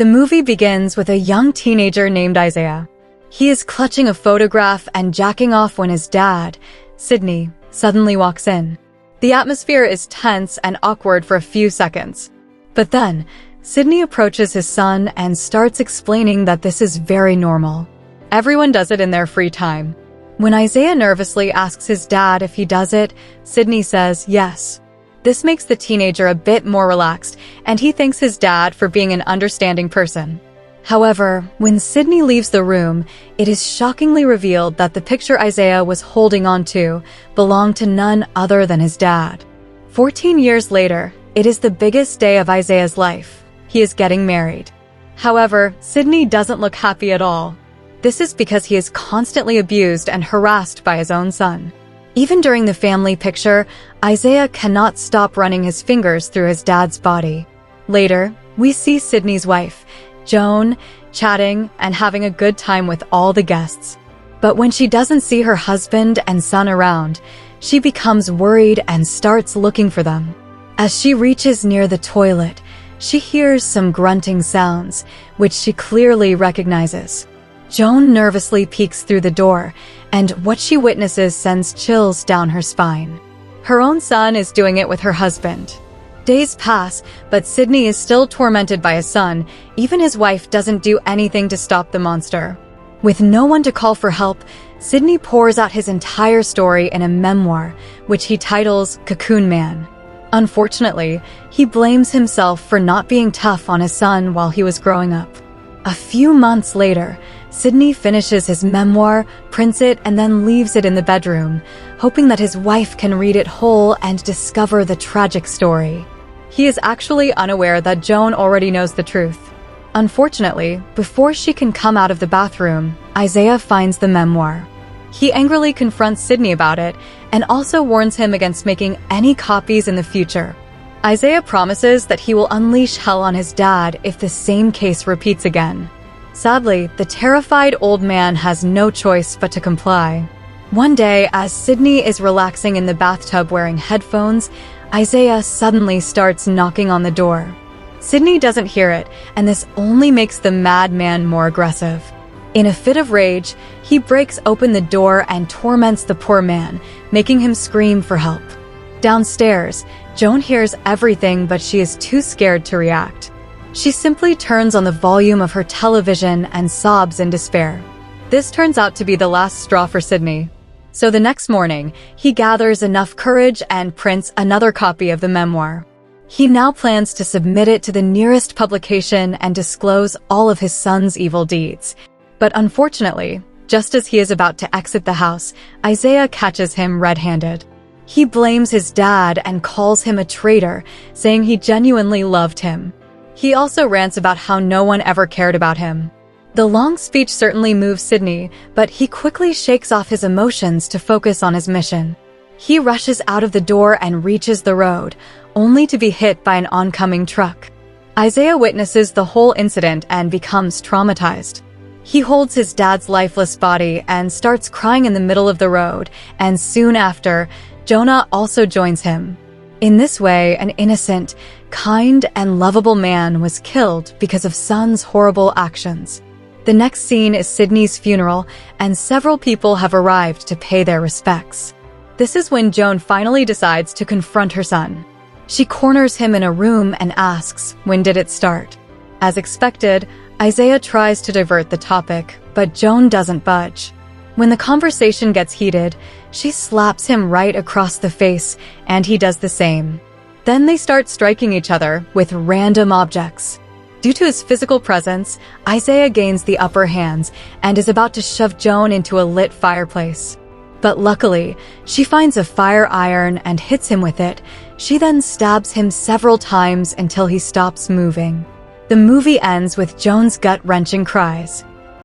The movie begins with a young teenager named Isaiah. He is clutching a photograph and jacking off when his dad, Sydney, suddenly walks in. The atmosphere is tense and awkward for a few seconds. But then, Sydney approaches his son and starts explaining that this is very normal. Everyone does it in their free time. When Isaiah nervously asks his dad if he does it, Sydney says yes. This makes the teenager a bit more relaxed, and he thanks his dad for being an understanding person. However, when Sydney leaves the room, it is shockingly revealed that the picture Isaiah was holding on to belonged to none other than his dad. 14 years later, it is the biggest day of Isaiah's life. He is getting married. However, Sydney doesn't look happy at all. This is because he is constantly abused and harassed by his own son. Even during the family picture, Isaiah cannot stop running his fingers through his dad's body. Later, we see Sydney's wife, Joan, chatting and having a good time with all the guests. But when she doesn't see her husband and son around, she becomes worried and starts looking for them. As she reaches near the toilet, she hears some grunting sounds, which she clearly recognizes. Joan nervously peeks through the door, and what she witnesses sends chills down her spine. Her own son is doing it with her husband. Days pass, but Sydney is still tormented by his son. Even his wife doesn't do anything to stop the monster. With no one to call for help, Sydney pours out his entire story in a memoir, which he titles Cocoon Man. Unfortunately, he blames himself for not being tough on his son while he was growing up. A few months later, Sydney finishes his memoir, prints it, and then leaves it in the bedroom, hoping that his wife can read it whole and discover the tragic story. He is actually unaware that Joan already knows the truth. Unfortunately, before she can come out of the bathroom, Isaiah finds the memoir. He angrily confronts Sydney about it and also warns him against making any copies in the future. Isaiah promises that he will unleash hell on his dad if the same case repeats again. Sadly, the terrified old man has no choice but to comply. One day, as Sydney is relaxing in the bathtub wearing headphones, Isaiah suddenly starts knocking on the door. Sydney doesn't hear it, and this only makes the madman more aggressive. In a fit of rage, he breaks open the door and torments the poor man, making him scream for help. Downstairs, Joan hears everything, but she is too scared to react. She simply turns on the volume of her television and sobs in despair. This turns out to be the last straw for Sydney. So the next morning, he gathers enough courage and prints another copy of the memoir. He now plans to submit it to the nearest publication and disclose all of his son's evil deeds. But unfortunately, just as he is about to exit the house, Isaiah catches him red-handed. He blames his dad and calls him a traitor, saying he genuinely loved him. He also rants about how no one ever cared about him. The long speech certainly moves Sydney, but he quickly shakes off his emotions to focus on his mission. He rushes out of the door and reaches the road, only to be hit by an oncoming truck. Isaiah witnesses the whole incident and becomes traumatized. He holds his dad's lifeless body and starts crying in the middle of the road, and soon after, Jonah also joins him. In this way, an innocent, kind, and lovable man was killed because of son's horrible actions. The next scene is Sydney's funeral, and several people have arrived to pay their respects. This is when Joan finally decides to confront her son. She corners him in a room and asks, "When did it start?" As expected, Isaiah tries to divert the topic, but Joan doesn't budge. When the conversation gets heated, she slaps him right across the face, and he does the same. Then they start striking each other with random objects. Due to his physical presence, Isaiah gains the upper hand and is about to shove Joan into a lit fireplace. But luckily, she finds a fire iron and hits him with it. She then stabs him several times until he stops moving. The movie ends with Joan's gut-wrenching cries.